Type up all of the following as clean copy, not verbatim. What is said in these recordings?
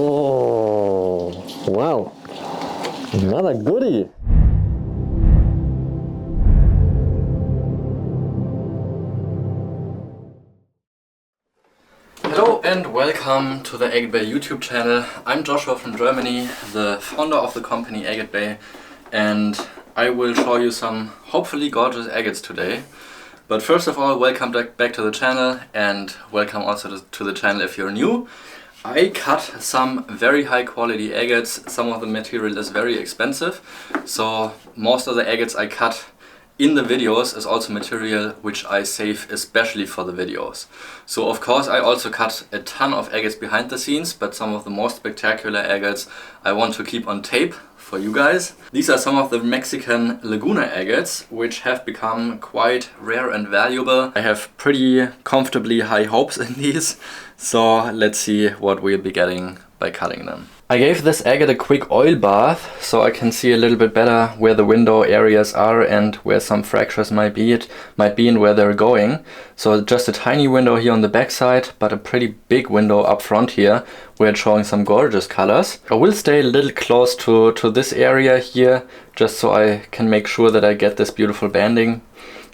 Oh, wow. Another goodie. Hello and welcome to the Agatebay YouTube channel. I'm Joshua from Germany, the founder of the company Agatebay, and I will show you some hopefully gorgeous agates today. But first of all, welcome back to the channel, and welcome also to the channel if you're new. I cut some very high quality agates. Some of the material is very expensive, so most of the agates I cut in the videos is also material which I save especially for the videos. So of course I also cut a ton of agates behind the scenes, but some of the most spectacular agates I want to keep on tape for you guys. These are some of the Mexican Laguna Agates, which have become quite rare and valuable. I have pretty comfortably high hopes in these, so let's see what we'll be getting by cutting them. I gave this agate a quick oil bath so I can see a little bit better where the window areas are and where some fractures might be and where they're going. So just a tiny window here on the back side, but a pretty big window up front here where it's showing some gorgeous colors. I will stay a little close to this area here just so I can make sure that I get this beautiful banding,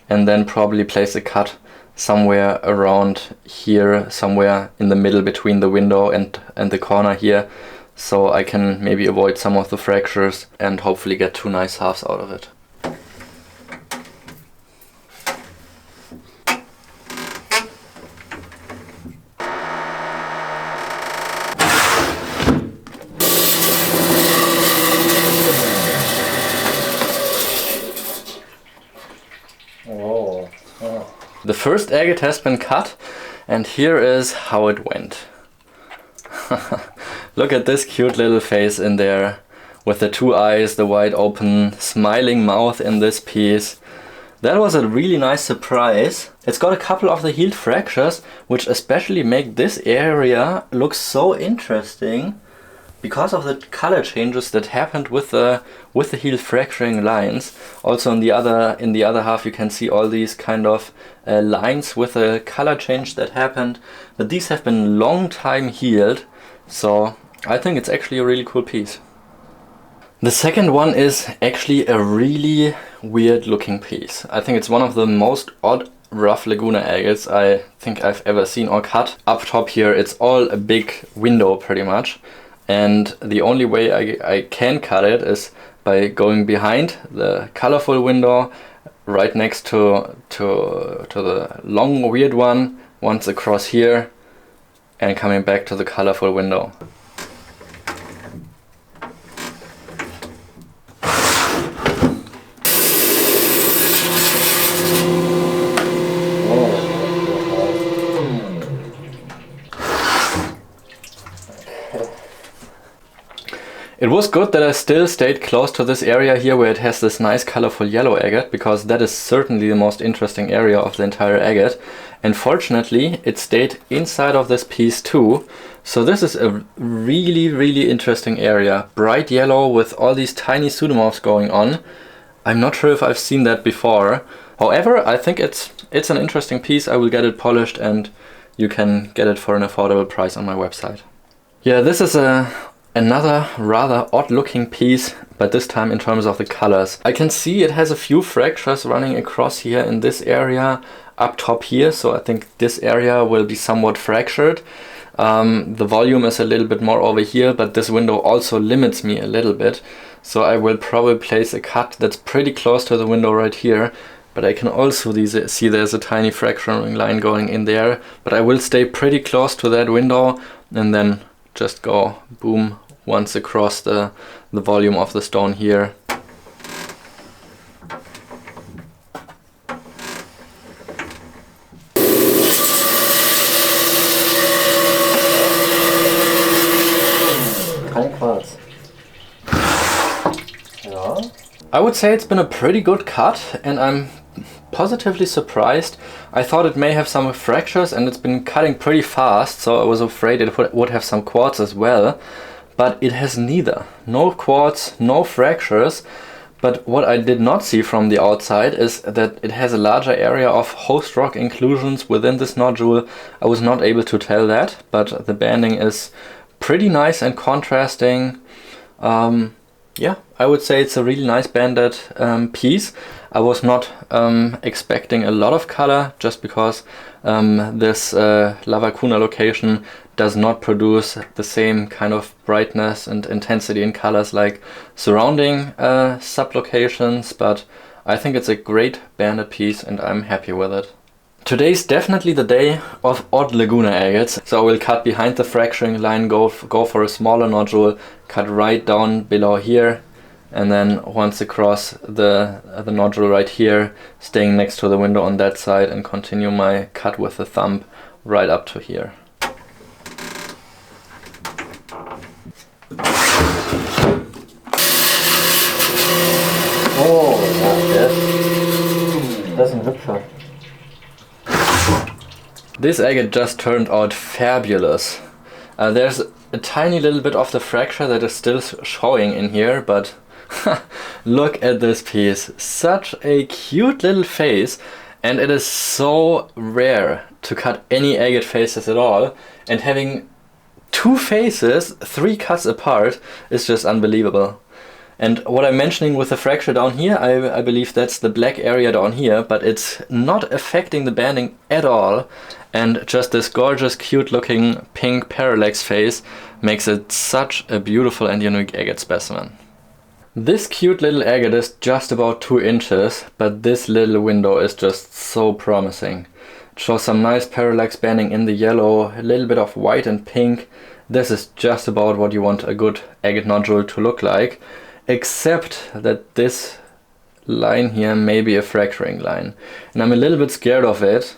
and then probably place a cut somewhere around here, somewhere in the middle between the window and the corner here, so I can maybe avoid some of the fractures and hopefully get two nice halves out of it. The first agate has been cut, and here is how it went. Look at this cute little face in there, with the two eyes, the wide open, smiling mouth in this piece. That was a really nice surprise. It's got a couple of the healed fractures, which especially make this area look so interesting because of the color changes that happened with the healed fracturing lines. Also in the other half you can see all these kind of lines with a color change that happened, but these have been long time healed, so I think it's actually a really cool piece. The second one is actually a really weird looking piece. I think it's one of the most odd rough Laguna agates I think I've ever seen or cut. Up top here it's all a big window pretty much, and the only way I can cut it is by going behind the colorful window right next to the long weird one, once across here, and coming back to the colorful window. It was good that I still stayed close to this area here where it has this nice colorful yellow agate, because that is certainly the most interesting area of the entire agate. And fortunately it stayed inside of this piece too. So this is a really interesting area. Bright yellow with all these tiny pseudomorphs going on. I'm not sure if I've seen that before. However, I think it's an interesting piece. I will get it polished and you can get it for an affordable price on my website. Yeah, this is another rather odd looking piece, but this time in terms of the colors. I can see it has a few fractures running across here in this area up top here, so I think this area will be somewhat fractured. The volume is a little bit more over here, but this window also limits me a little bit, so I will probably place a cut that's pretty close to the window right here. But I can also see there's a tiny fracturing line going in there, but I will stay pretty close to that window and then just go boom once across the volume of the stone here. I would say it's been a pretty good cut, and I'm positively surprised. I thought it may have some fractures, and it's been cutting pretty fast, so I was afraid it would have some quartz as well. But it has neither. No quartz, no fractures. But what I did not see from the outside is that it has a larger area of host rock inclusions within this nodule. I was not able to tell that, but the banding is pretty nice and contrasting. Yeah, I would say it's a really nice banded piece. I was not expecting a lot of color, just because this Lavacuna location does not produce the same kind of brightness and intensity in colors like surrounding sublocations, but I think it's a great banded piece and I'm happy with it. Today's definitely the day of odd Laguna agates, so I will cut behind the fracturing line, go for a smaller nodule, cut right down below here, and then once across the nodule right here, staying next to the window on that side, and continue my cut with the thumb right up to here. Oh, yes. Das ist ein hübscher. This agate just turned out fabulous. There's a tiny little bit of the fracture that is still showing in here, but look at this piece. Such a cute little face, and it is so rare to cut any agate faces at all, and having two faces 3 cuts apart is just unbelievable. And what I'm mentioning with the fracture down here, I believe that's the black area down here, but it's not affecting the banding at all, and just this gorgeous cute looking pink parallax face makes it such a beautiful and unique agate specimen. This cute little agate is just about 2 inches, but this little window is just so promising. It shows some nice parallax banding in the yellow, a little bit of white and pink. This is just about what you want a good agate nodule to look like. Except that this line here may be a fracturing line, and I'm a little bit scared of it,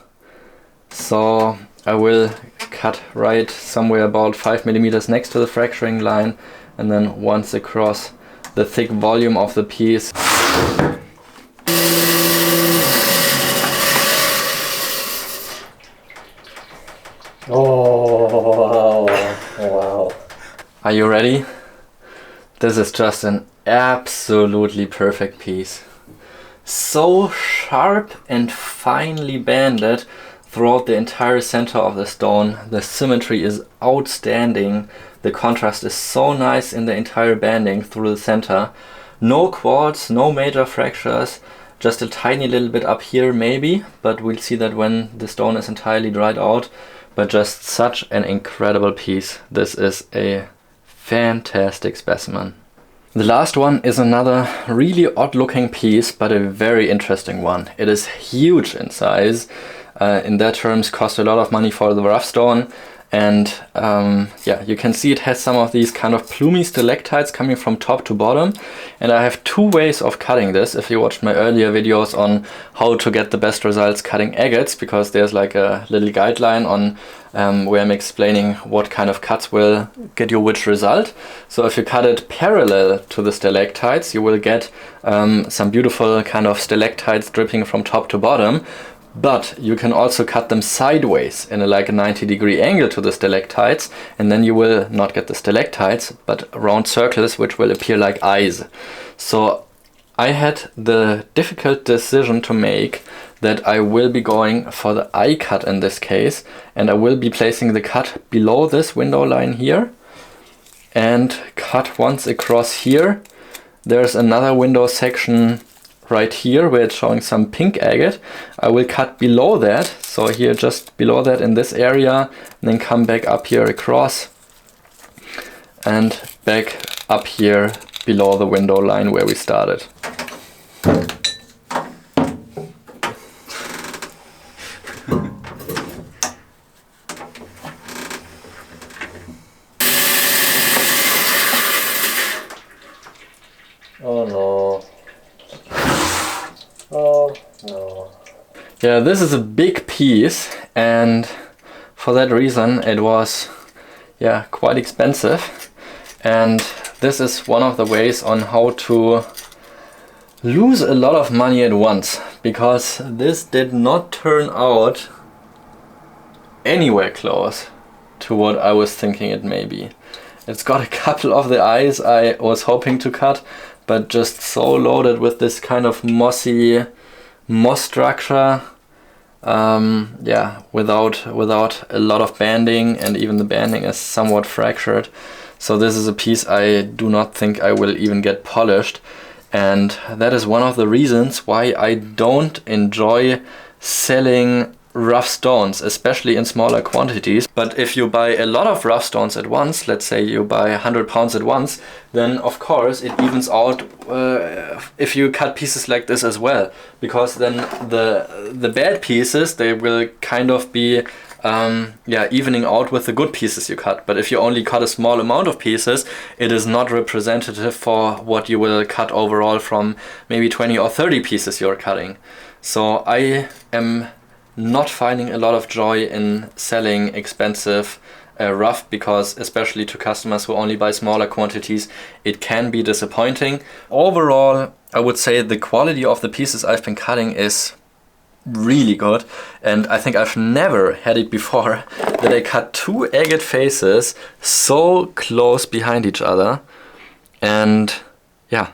so I will cut right somewhere about 5 millimeters next to the fracturing line, and then once across the thick volume of the piece. Oh, wow. Are you ready? This is just an absolutely perfect piece. So sharp and finely banded throughout the entire center of the stone. The symmetry is outstanding. The contrast is so nice in the entire banding through the center. No quartz, no major fractures, just a tiny little bit up here maybe, but we'll see that when the stone is entirely dried out. But just such an incredible piece. This is a fantastic specimen. The last one is another really odd looking piece, but a very interesting one. It is huge in size, in that terms cost a lot of money for the rough stone, and yeah, you can see it has some of these kind of plumy stalactites coming from top to bottom, and I have 2 ways of cutting this if you watched my earlier videos on how to get the best results cutting agates, because there's like a little guideline on where I'm explaining what kind of cuts will get you which result. So if you cut it parallel to the stalactites, you will get some beautiful kind of stalactites dripping from top to bottom. But you can also cut them sideways in like a 90-degree angle to the stalactites, and then you will not get the stalactites, but round circles which will appear like eyes. So I had the difficult decision to make that I will be going for the eye cut in this case, and I will be placing the cut below this window line here and cut once across here. There's another window section right here where it's showing some pink agate. I will cut below that, so here just below that in this area, and then come back up here across and back up here below the window line where we started. Oh no. Oh no. Yeah, this is a big piece, and for that reason it was quite expensive, and this is one of the ways on how to lose a lot of money at once, because this did not turn out anywhere close to what I was thinking it may be. It's got a couple of the eyes I was hoping to cut, but just so loaded with this kind of mossy moss structure. yeah, without a lot of banding, and even the banding is somewhat fractured. So this is a piece I do not think I will even get polished, and that is one of the reasons why I don't enjoy selling rough stones, especially in smaller quantities. But if you buy a lot of rough stones at once, let's say you buy 100 pounds at once, then of course it evens out if you cut pieces like this as well, because then the bad pieces, they will kind of be yeah, evening out with the good pieces you cut. But if you only cut a small amount of pieces, it is not representative for what you will cut overall from maybe 20 or 30 pieces you're cutting. So I am not finding a lot of joy in selling expensive rough, because especially to customers who only buy smaller quantities, it can be disappointing. Overall, I would say the quality of the pieces I've been cutting is really good, and I think I've never had it before that I cut two agate faces so close behind each other. And yeah,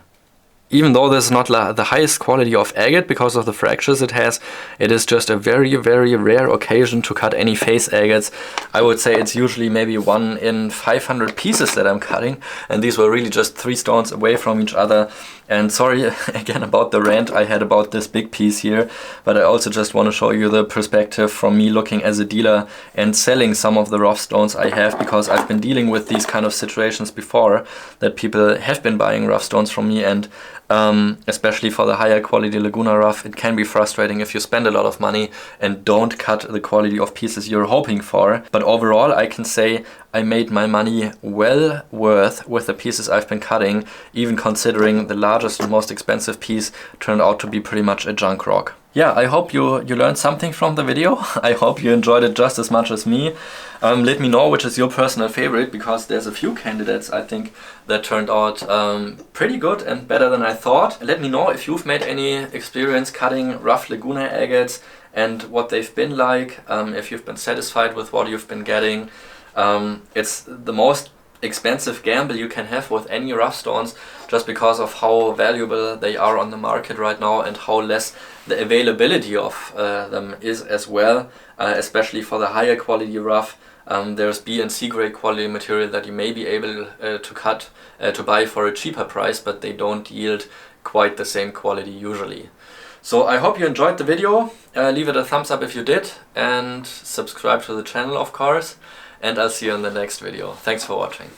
even though this is not the highest quality of agate because of the fractures it has, it is just a very, very rare occasion to cut any face agates. I would say it's usually maybe 1 in 500 pieces that I'm cutting, and these were really just 3 stones away from each other. And sorry again about the rant I had about this big piece here, but I also just want to show you the perspective from me looking as a dealer and selling some of the rough stones I have, because I've been dealing with these kind of situations before, that people have been buying rough stones from me, and especially for the higher quality Laguna rough, it can be frustrating if you spend a lot of money and don't cut the quality of pieces you're hoping for. But overall, I can say I made my money well worth with the pieces I've been cutting, even considering the largest and most expensive piece turned out to be pretty much a junk rock. Yeah, I hope you learned something from the video. I hope you enjoyed it just as much as me. Let me know which is your personal favorite, because there's a few candidates I think that turned out pretty good and better than I thought. Let me know if you've made any experience cutting rough Laguna agates and what they've been like, if you've been satisfied with what you've been getting. It's the most expensive gamble you can have with any rough stones, just because of how valuable they are on the market right now and how less the availability of them is as well, especially for the higher quality rough. There's B and C grade quality material that you may be able to buy for a cheaper price, but they don't yield quite the same quality usually. So I hope you enjoyed the video. Leave it a thumbs up if you did, and subscribe to the channel of course, and I'll see you in the next video. Thanks for watching.